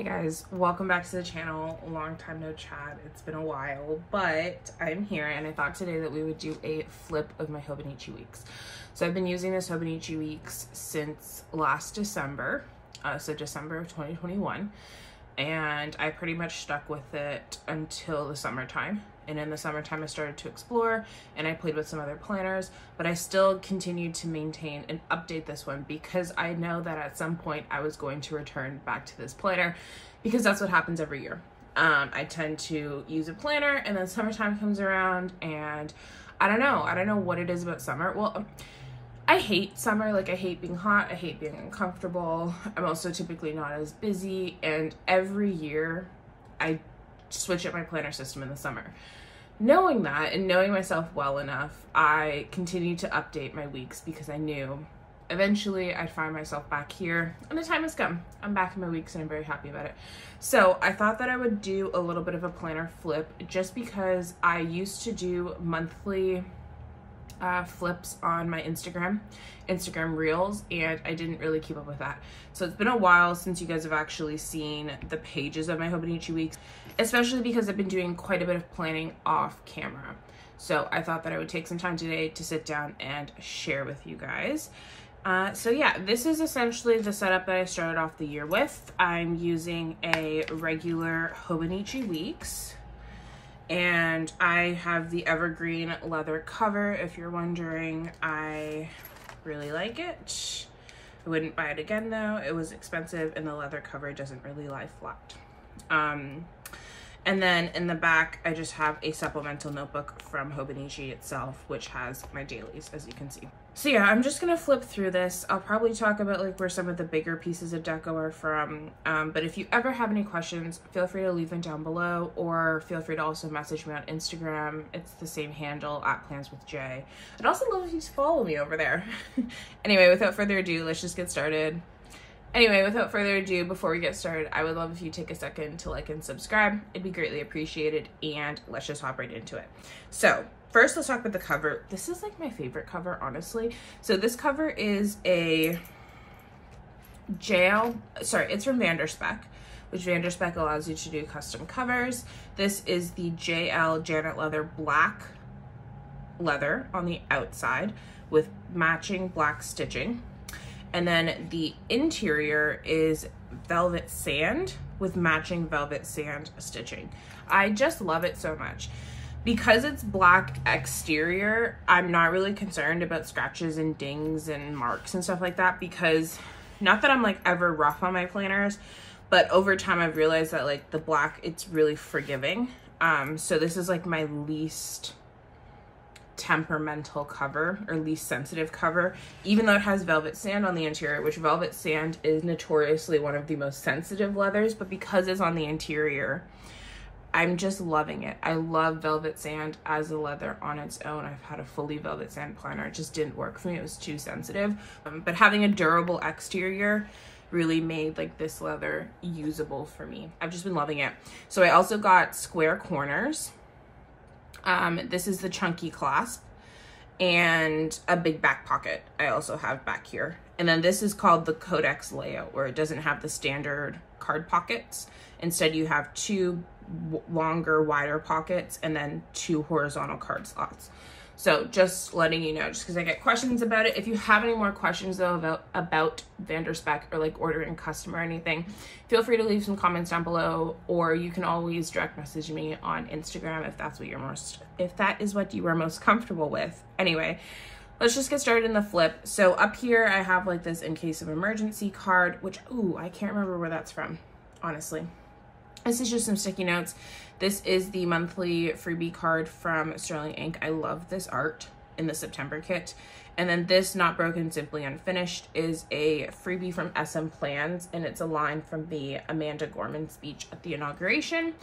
guys, welcome back to the channel. Long time no chat. It's been a while, but I'm here and I thought today that we would do a flip of my Hobonichi weeks. So I've been using this Hobonichi weeks since last December, so December of 2021, and I pretty much stuck with it until the summertime. And in the summertime I started to explore and I played with some other planners, but I still continued to maintain and update this one because I know that at some point I was going to return back to this planner because that's what happens every year. I tend to use a planner and then summertime comes around and I don't know what it is about summer. Well, I hate summer. Like, I hate being hot, I hate being uncomfortable. I'm also typically not as busy, and every year I switch up my planner system in the summer. Knowing that and knowing myself well enough, I continued to update my weeks because I knew eventually I'd find myself back here, and the time has come. I'm back in my weeks and I'm very happy about it. So I thought that I would do a little bit of a planner flip just because I used to do monthly flips on my Instagram Reels, and I didn't really keep up with that. So it's been a while since you guys have actually seen the pages of my Hobonichi weeks, especially because I've been doing quite a bit of planning off camera. So I thought that I would take some time today to sit down and share with you guys. So yeah, this is essentially the setup that I started off the year with. I'm using a regular Hobonichi weeks, and I have the evergreen leather cover. If you're wondering, I really like it. I wouldn't buy it again though. It was expensive and the leather cover doesn't really lie flat. And then in the back, I just have a supplemental notebook from Hobonichi itself, which has my dailies, as you can see. So yeah, I'm just gonna flip through this. I'll probably talk about like where some of the bigger pieces of deco are from. But if you ever have any questions, feel free to leave them down below, or feel free to also message me on Instagram. It's the same handle, @planswithj. I'd also love if you follow me over there. Anyway, without further ado, let's just get started. Before we get started, I would love if you take a second to like and subscribe. It'd be greatly appreciated, and let's just hop right into it. So first, let's talk about the cover. This is like my favorite cover, honestly. So this cover is a it's from Spek, which Spek allows you to do custom covers. This is the JL Janet Leather black leather on the outside with matching black stitching. And then the interior is velvet sand with matching velvet sand stitching. I just love it so much. Because it's black exterior, I'm not really concerned about scratches and dings and marks and stuff like that, because not that I'm like ever rough on my planners, but over time I've realized that like the black, it's really forgiving. So this is like my least temperamental cover, or least sensitive cover, even though it has velvet sand on the interior, which velvet sand is notoriously one of the most sensitive leathers, but because it's on the interior, I'm just loving it. I love velvet sand as a leather on its own. I've had a fully velvet sand planner. It just didn't work for me. It was too sensitive. But having a durable exterior really made like this leather usable for me. I've just been loving it. So I also got square corners. This is the chunky clasp, and a big back pocket I also have back here. And then this is called the Codex layout, where it doesn't have the standard card pockets. Instead, you have two longer, wider pockets and then two horizontal card slots. So just letting you know, just because I get questions about it. If you have any more questions though about Spek or like ordering custom or anything, feel free to leave some comments down below, or you can always direct message me on Instagram if that is what you are most comfortable with. Anyway, let's just get started in the flip. So up here I have like this in case of emergency card, which, ooh, I can't remember where that's from, honestly. This is just some sticky notes. This is the monthly freebie card from Sterling Ink. I love this art in the September kit. And then this, Not Broken, Simply Unfinished, is a freebie from SM Plans, and it's a line from the Amanda Gorman speech at the inauguration.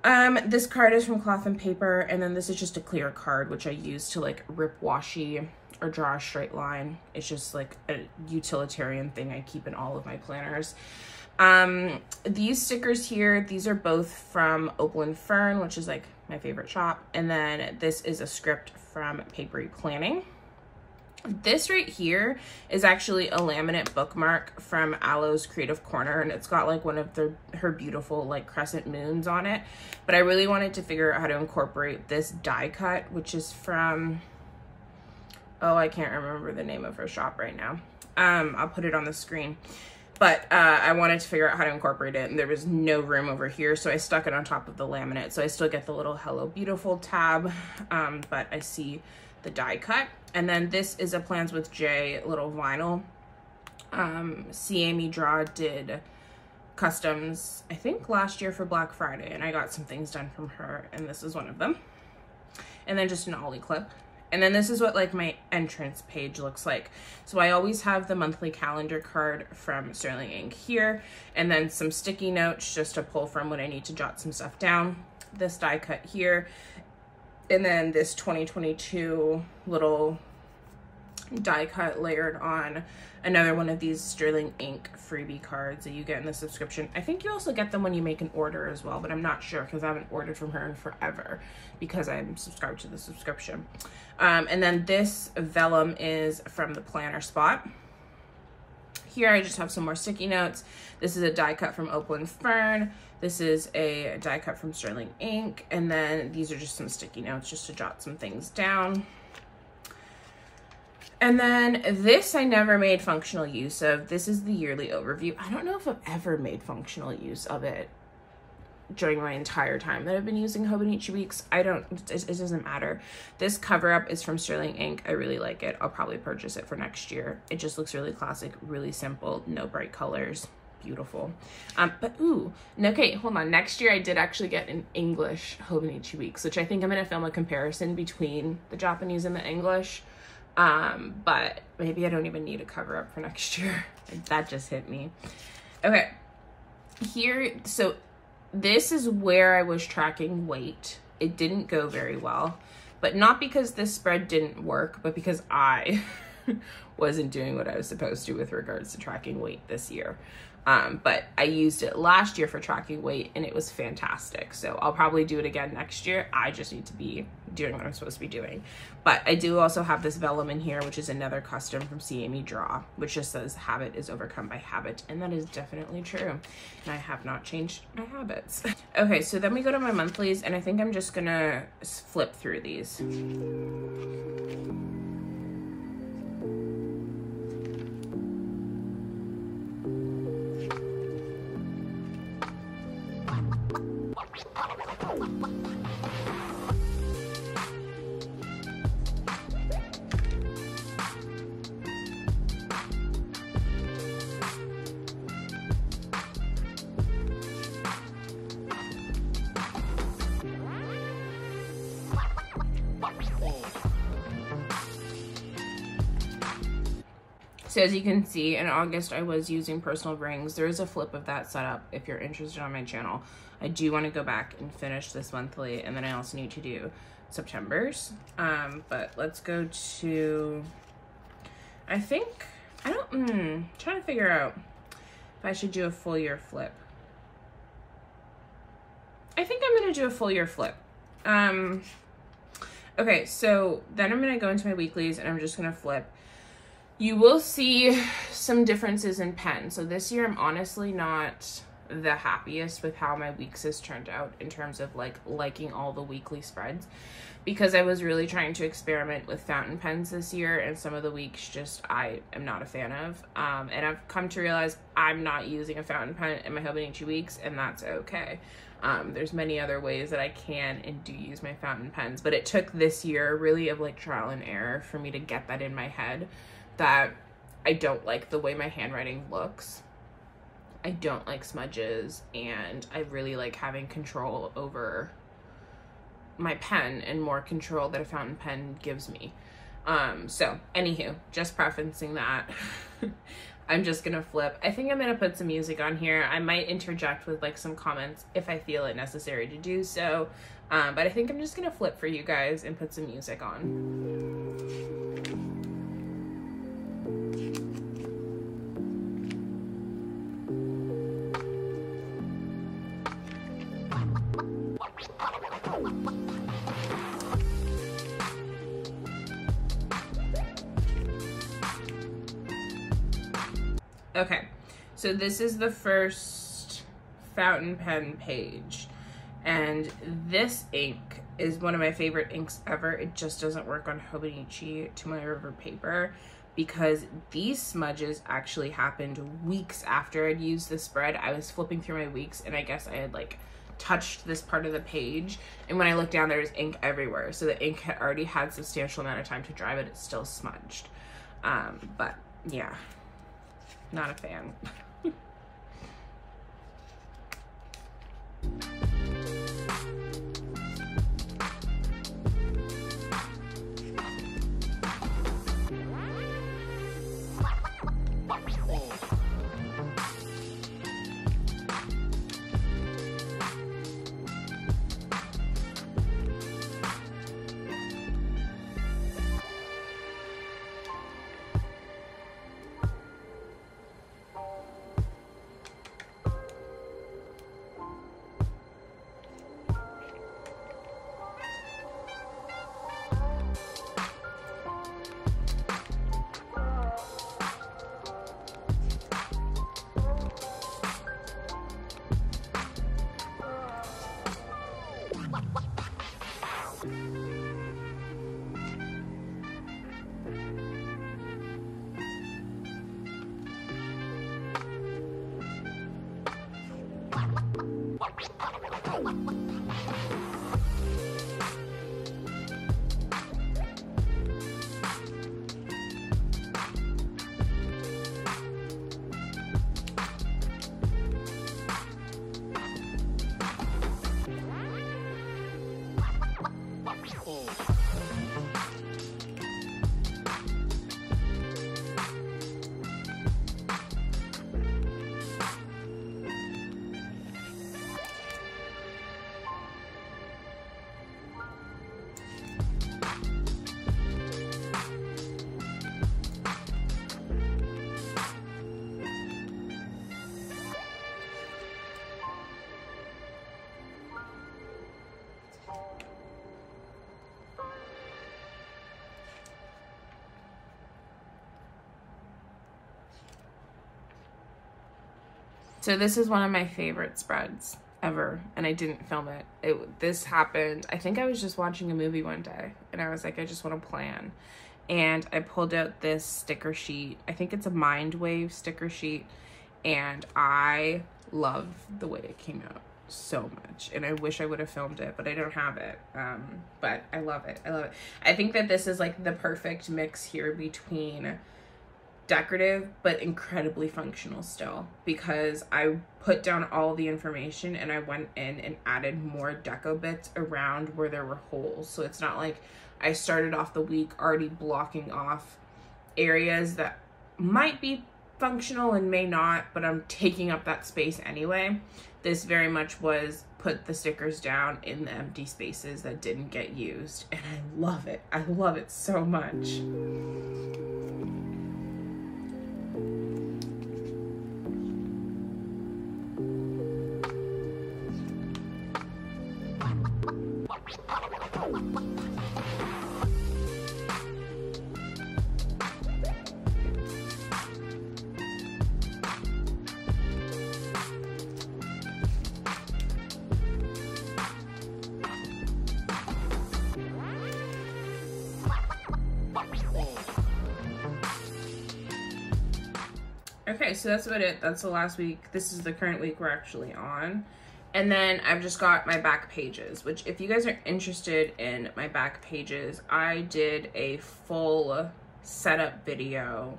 This card is from Cloth and Paper, and then this is just a clear card, which I use to like rip washi or draw a straight line. It's just like a utilitarian thing I keep in all of my planners. These stickers here, these are both from Opal and Fern, which is like my favorite shop. And then this is a script from Papery Planning. This right here is actually a laminate bookmark from Aloe's Creative Corner, and it's got like one of her beautiful like crescent moons on it. But I really wanted to figure out how to incorporate this die cut, which is from, oh, I can't remember the name of her shop right now. I'll put it on the screen. But I wanted to figure out how to incorporate it, and there was no room over here, so I stuck it on top of the laminate. So I still get the little Hello Beautiful tab, but I see the die cut. And then this is a Plans with Jay little vinyl. See Amy Draw did customs, I think last year for Black Friday, and I got some things done from her, and this is one of them. And then just an ollie clip. And then this is what like my entrance page looks like. So I always have the monthly calendar card from Sterling Ink here, and then some sticky notes just to pull from when I need to jot some stuff down. This die cut here, and then this 2022 little die cut layered on another one of these Sterling Ink freebie cards that you get in the subscription. I think you also get them when you make an order as well, but I'm not sure because I haven't ordered from her in forever because I'm subscribed to the subscription. And then this vellum is from the Planner Spot. Here I just have some more sticky notes. This is a die cut from Opal and Fern. This is a die cut from Sterling Ink. And then these are just some sticky notes just to jot some things down. And then this I never made functional use of. This is the yearly overview. I don't know if I've ever made functional use of it during my entire time that I've been using Hobonichi Weeks. It doesn't matter. This cover up is from Sterling Ink. I really like it. I'll probably purchase it for next year. It just looks really classic, really simple, no bright colors, beautiful. But ooh, okay, hold on. Next year I did actually get an English Hobonichi Weeks, which I think I'm gonna film a comparison between the Japanese and the English. But maybe I don't even need a cover up for next year. That just hit me. Okay, here, so this is where I was tracking weight. It didn't go very well, but not because this spread didn't work, but because I wasn't doing what I was supposed to with regards to tracking weight this year. But I used it last year for tracking weight and it was fantastic. So I'll probably do it again next year. I just need to be doing what I'm supposed to be doing. But I do also have this vellum in here, which is another custom from See Amy Draw, which just says habit is overcome by habit. And that is definitely true. And I have not changed my habits. Okay, so then we go to my monthlies, and I think I'm just gonna flip through these. So as you can see, in August, I was using personal rings. There is a flip of that setup if you're interested on my channel. I do want to go back and finish this monthly, and then I also need to do September's. But let's go to, I think, trying to figure out if I should do a full year flip. I think I'm going to do a full year flip. Okay, so then I'm going to go into my weeklies, and I'm just going to flip. You will see some differences in pen. So this year I'm honestly not the happiest with how my weeks has turned out in terms of liking all the weekly spreads, because I was really trying to experiment with fountain pens this year, and some of the weeks just I am not a fan of. And I've come to realize I'm not using a fountain pen in my Hobonichi Weeks, and that's okay. There's many other ways that I can and do use my fountain pens, but it took this year really of trial and error for me to get that in my head, that I don't like the way my handwriting looks. I don't like smudges, and I really like having control over my pen and more control that a fountain pen gives me. So anywho, just prefacing that, I'm just gonna flip. I think I'm gonna put some music on here. I might interject with some comments if I feel it necessary to do so. But I think I'm just gonna flip for you guys and put some music on. Okay, so this is the first fountain pen page, and this ink is one of my favorite inks ever. It just doesn't work on Hobonichi to my river paper because these smudges actually happened weeks after I'd used the spread. I was flipping through my weeks and I guess I had like touched this part of the page, and when I looked down there was ink everywhere, so the ink had already had substantial amount of time to dry, but it's still smudged. But yeah, not a fan. So this is one of my favorite spreads ever, and I didn't film it. This happened, I think I was just watching a movie one day, and I was like, I just want to plan. And I pulled out this sticker sheet. I think it's a Mind Wave sticker sheet, and I love the way it came out so much. And I wish I would have filmed it, but I don't have it. But I love it. I love it. I think that this is like the perfect mix here between decorative but incredibly functional still, because I put down all the information and I went in and added more deco bits around where there were holes. So it's not like I started off the week already blocking off areas that might be functional and may not, but I'm taking up that space anyway. This very much was put the stickers down in the empty spaces that didn't get used, and I love it. I love it so much. Okay, so that's about it. That's the last week. This is the current week we're actually on. And then I've just got my back pages, which if you guys are interested in my back pages, I did a full setup video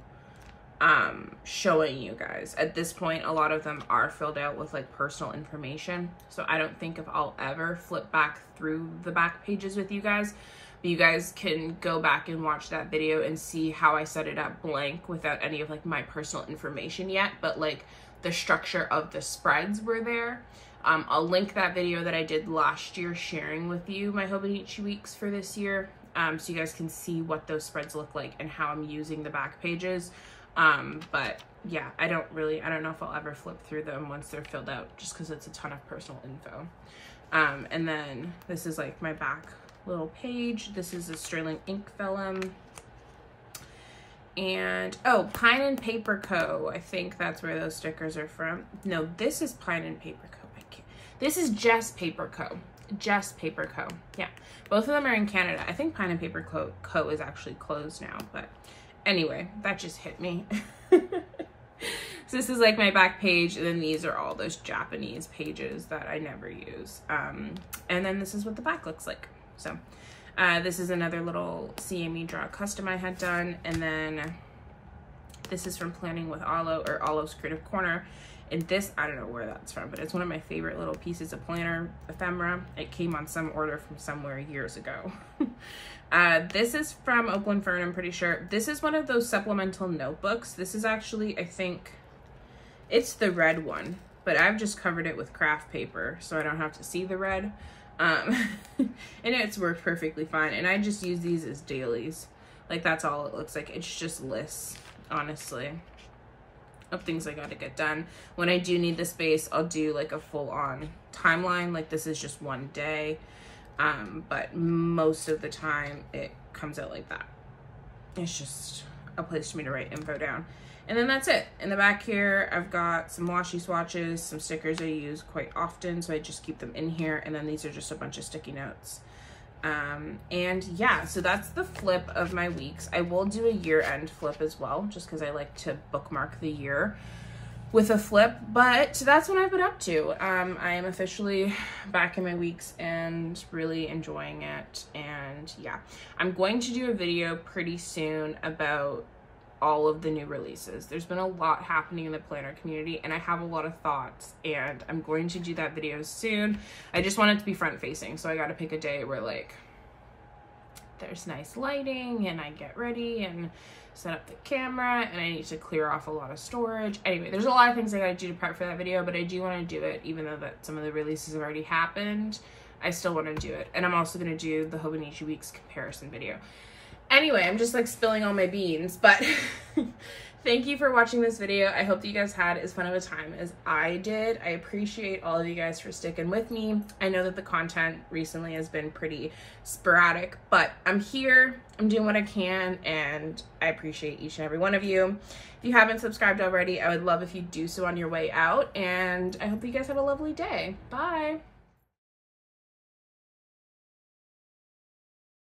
showing you guys. At this point, a lot of them are filled out with like personal information. So I don't think if I'll ever flip back through the back pages with you guys. But you guys can go back and watch that video and see how I set it up blank without any of like my personal information yet, but like the structure of the spreads were there. I'll link that video that I did last year sharing with you my Hobonichi weeks for this year, so you guys can see what those spreads look like and how I'm using the back pages. But yeah, I don't know if I'll ever flip through them once they're filled out, just because it's a ton of personal info. And then this is like my back little page. This is a sterling ink vellum, And, oh, Pine and Paper Co. I think that's where those stickers are from. No, this is Pine and Paper Co. This is Just Paper Co. Just Paper Co. Yeah, both of them are in Canada. I think Pine and Paper Co. is actually closed now, but anyway, that just hit me. So this is like my back page, and then these are all those Japanese pages that I never use. And then this is what the back looks like. So this is another little CME Draw Custom I had done, and then this is from Planning with Alo, or Alo's Creative Corner. And this, I don't know where that's from, but it's one of my favorite little pieces of planner ephemera. It came on some order from somewhere years ago. This is from Oakland Fern, I'm pretty sure. This is one of those supplemental notebooks. This is actually, I think, it's the red one, but I've just covered it with craft paper so I don't have to see the red. And it's worked perfectly fine. And I just use these as dailies. Like, that's all it looks like. It's just lists, honestly, of things I gotta get done. When I do need the space, I'll do like a full-on timeline. Like, this is just one day, but most of the time it comes out like that. It's just a place for me to write info down. And then that's it. In the back here, I've got some washi swatches, some stickers I use quite often, so I just keep them in here. And then these are just a bunch of sticky notes. And yeah, so that's the flip of my weeks. I will do a year-end flip as well, just because I like to bookmark the year with a flip, but that's what I've been up to. I am officially back in my weeks and really enjoying it. And yeah, I'm going to do a video pretty soon about all of the new releases. There's been a lot happening in the planner community, and I have a lot of thoughts, and I'm going to do that video soon. I just want it to be front facing, so I got to pick a day where like there's nice lighting and I get ready and set up the camera, and I need to clear off a lot of storage. Anyway, there's a lot of things I gotta do to prep for that video, but I do want to do it. Even though that some of the releases have already happened, I still want to do it. And I'm also going to do the Hobonichi Weeks comparison video. Anyway, I'm just like spilling all my beans, but thank you for watching this video. I hope that you guys had as fun of a time as I did. I appreciate all of you guys for sticking with me. I know that the content recently has been pretty sporadic, but I'm here, I'm doing what I can, and I appreciate each and every one of you. If you haven't subscribed already, I would love if you do so on your way out, and I hope that you guys have a lovely day. Bye.